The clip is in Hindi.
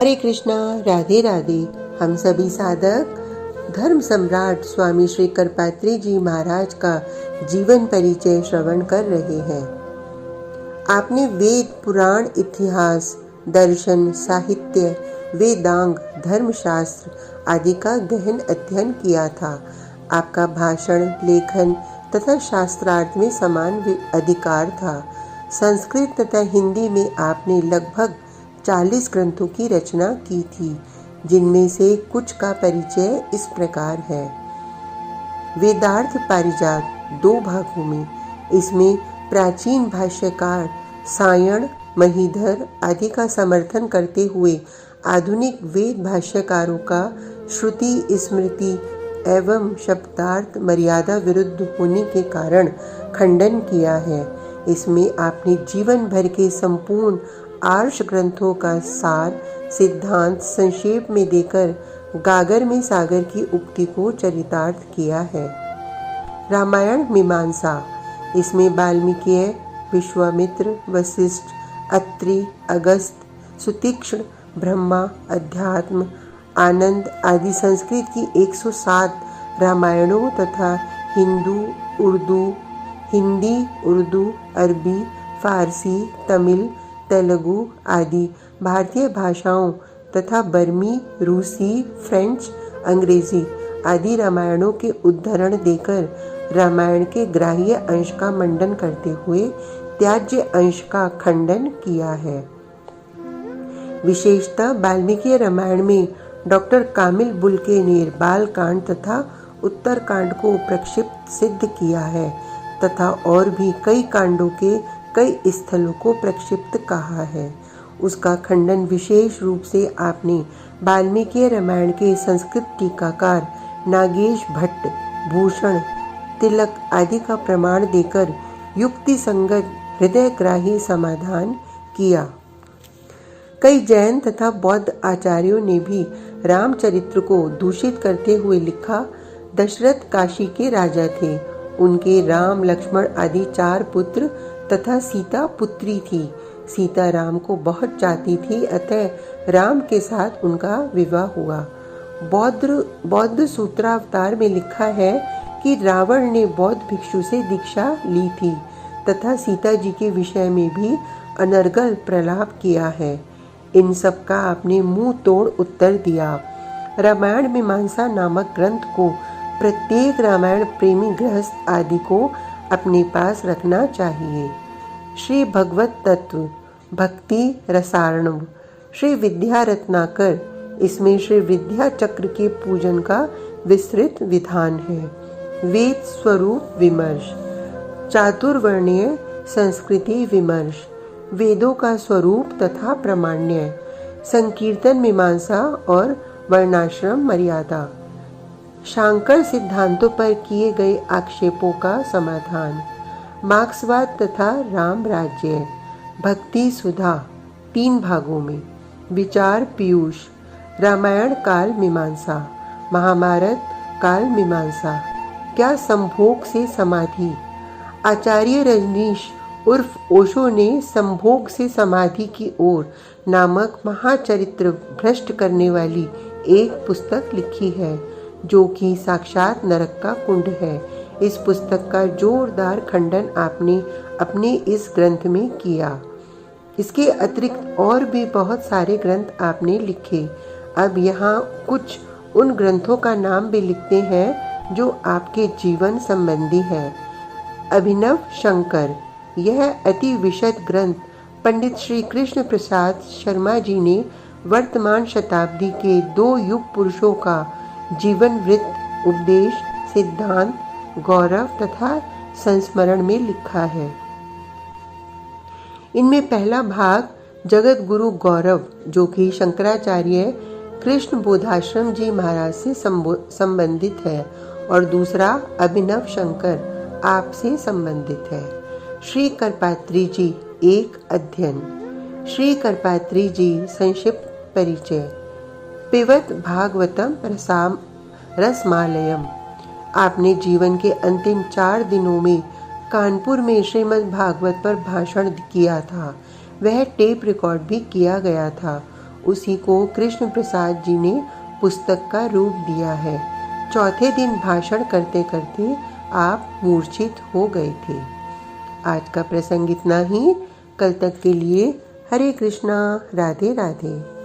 हरे कृष्णा, राधे राधे। हम सभी साधक धर्म सम्राट स्वामी श्री करपात्री जी महाराज का जीवन परिचय श्रवण कर रहे हैं। आपने वेद, पुराण, इतिहास, दर्शन, साहित्य, वेदांग, धर्मशास्त्र आदि का गहन अध्ययन किया था। आपका भाषण, लेखन तथा शास्त्रार्थ में समान अधिकार था। संस्कृत तथा हिंदी में आपने लगभग 40 ग्रंथों की रचना की थी, जिनमें से कुछ का परिचय इस प्रकार है। वेदार्थ पारिजात 2 भागों में। इसमें प्राचीन भाष्यकार सायण, महीधर आदि का समर्थन करते हुए आधुनिक वेद भाष्यकारों का श्रुति, स्मृति एवं शब्दार्थ मर्यादा विरुद्ध होने के कारण खंडन किया है। इसमें आपने जीवन भर के संपूर्ण आर्ष ग्रंथों का सार सिद्धांत संक्षेप में देकर गागर में सागर की उक्ति को चरितार्थ किया है। रामायण मीमांसा। इसमें वाल्मीकि, विश्वामित्र, वशिष्ठ, अत्रि, अगस्त, सुतीक्ष्ण, ब्रह्मा, अध्यात्म, आनंद आदि संस्कृत की 107 रामायणों तथा हिंदी, उर्दू, अरबी, फारसी, तमिल, तेलुगु आदि भारतीय भाषाओं तथा बर्मी, रूसी, फ्रेंच, अंग्रेजी आदि रामायणों के उद्धरण देकर रामायण के ग्राह्य अंश का मंडन करते हुए त्याज्य अंश का खंडन किया है। विशेषतः वाल्मीकि रामायण में डॉक्टर कामिल बुल्के ने बाल कांड तथा उत्तर कांड को प्रक्षिप्त सिद्ध किया है तथा और भी कई कांडों के कई स्थलों को प्रक्षिप्त कहा है। उसका खंडन विशेष रूप से आपने वाल्मीकि रामायण के संस्कृत टीकाकार नागेश भट्ट, भूषण, तिलक आदि का प्रमाण देकर युक्ति संगत हृदयग्राही समाधान किया। कई जैन तथा बौद्ध आचार्यों ने भी रामचरित्र को दूषित करते हुए लिखा। दशरथ काशी के राजा थे। उनके राम, लक्ष्मण आदि 4 पुत्र तथा सीता पुत्री थी। सीता राम को बहुत चाहती थी, अतः राम के साथ उनका विवाह हुआ। बौद्ध सूत्रावतार में लिखा है कि रावण ने बौद्ध भिक्षु से दीक्षा ली थी तथा सीता जी के विषय में भी अनर्गल प्रलाप किया है। इन सब का आपने मुंह तोड़ उत्तर दिया। रामायण मीमांसा नामक ग्रंथ को प्रत्येक रामायण प्रेमी गृहस्थ आदि को अपने पास रखना चाहिए। श्री भगवत तत्व, भक्ति रसार्णव, श्री विद्या रत्नाकर। इसमें श्री विद्या चक्र के पूजन का विस्तृत विधान है। वेद स्वरूप विमर्श, चातुर्वर्णीय संस्कृति विमर्श, वेदों का स्वरूप तथा प्रामाण्य, संकीर्तन मीमांसा और वर्णाश्रम मर्यादा, शांकर सिद्धांतों पर किए गए आक्षेपों का समाधान, मार्क्सवाद तथा राम राज्य, भक्ति सुधा 3 भागों में, विचार पीयूष, रामायण काल मीमांसा, महाभारत काल मीमांसा, क्या संभोग से समाधि। आचार्य रजनीश उर्फ ओशो ने संभोग से समाधि की ओर नामक महाचरित्र भ्रष्ट करने वाली एक पुस्तक लिखी है, जो कि साक्षात नरक का कुंड है। इस पुस्तक का जोरदार खंडन आपने अपने इस ग्रंथ में किया। इसके अतिरिक्त और भी बहुत सारे ग्रंथ आपने लिखे। अब यहाँ कुछ उन ग्रंथों का नाम भी लिखते हैं जो आपके जीवन संबंधी है। अभिनव शंकर, यह अति विशद ग्रंथ पंडित श्री कृष्ण प्रसाद शर्मा जी ने वर्तमान शताब्दी के 2 युग पुरुषों का जीवन वृत्त, उपदेश, सिद्धांत, गौरव तथा संस्मरण में लिखा है। इनमें पहला भाग जगत गुरु गौरव, जो कि शंकराचार्य कृष्ण बोधाश्रम जी महाराज से संबंधित है, और दूसरा अभिनव शंकर आपसे संबंधित है। श्री करपात्री जी एक अध्ययन। श्री करपात्री जी संक्षिप्त परिचय। पिबत भागवतम रसमालयम। आपने जीवन के अंतिम 4 दिनों में कानपुर में श्रीमद् भागवत पर भाषण किया था। वह टेप रिकॉर्ड भी किया गया था। उसी को कृष्ण प्रसाद जी ने पुस्तक का रूप दिया है। चौथे दिन भाषण करते करते आप मूर्छित हो गए थे। आज का प्रसंग इतना ही। कल तक के लिए हरे कृष्णा, राधे राधे।